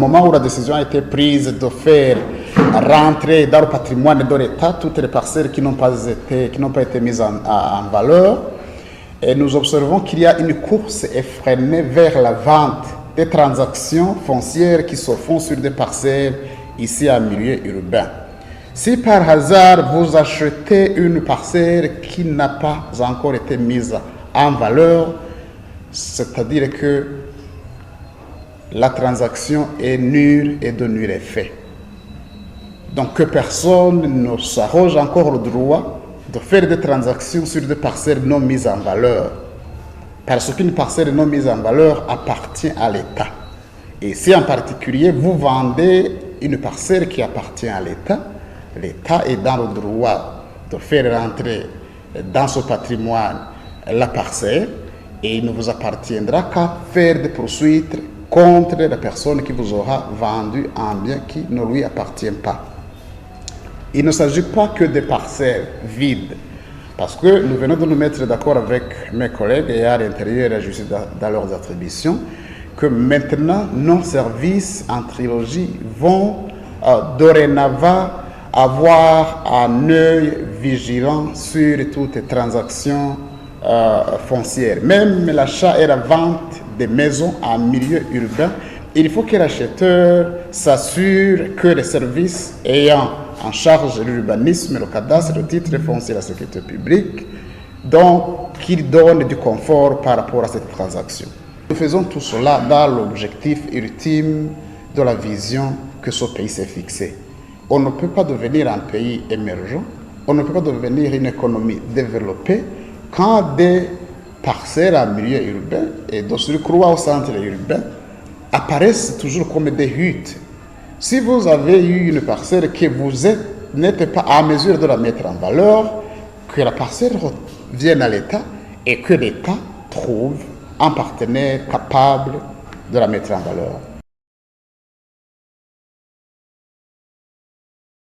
moment où la décision a été prise de faire rentrer dans le patrimoine de l'État toutes les parcelles qui n'ont pas été mises en valeur, et nous observons qu'il y a une course effrénée vers la vente des transactions foncières qui se font sur des parcelles ici en milieu urbain. Si par hasard vous achetez une parcelle qui n'a pas encore été mise en valeur, c'est-à-dire que la transaction est nulle et de nul effet. Donc que personne ne s'arroge encore le droit de faire des transactions sur des parcelles non mises en valeur. Parce qu'une parcelle non mise en valeur appartient à l'État. Et si en particulier vous vendez une parcelle qui appartient à l'État, l'État est dans le droit de faire rentrer dans son patrimoine la parcelle et il ne vous appartiendra qu'à faire des poursuites contre la personne qui vous aura vendu un bien qui ne lui appartient pas. Il ne s'agit pas que des parcelles vides, parce que nous venons de nous mettre d'accord avec mes collègues et à l'intérieur de la justice dans leurs attributions, que maintenant nos services en trilogie vont dorénavant avoir un œil vigilant sur toutes les transactions foncières. Même l'achat et la vente des maisons en milieu urbain, il faut que l'acheteur s'assure que les services ayant en charge l'urbanisme, le cadastre, le titre foncier et la sécurité publique, donc qu'il donne du confort par rapport à cette transaction. Nous faisons tout cela dans l'objectif ultime de la vision que ce pays s'est fixé. On ne peut pas devenir un pays émergent, on ne peut pas devenir une économie développée quand des parcelles en milieu urbain et de surcroît au centre urbain apparaissent toujours comme des huttes. Si vous avez eu une parcelle que vous n'êtes pas à mesure de la mettre en valeur, que la parcelle revienne à l'État et que l'État trouve un partenaire capable de la mettre en valeur.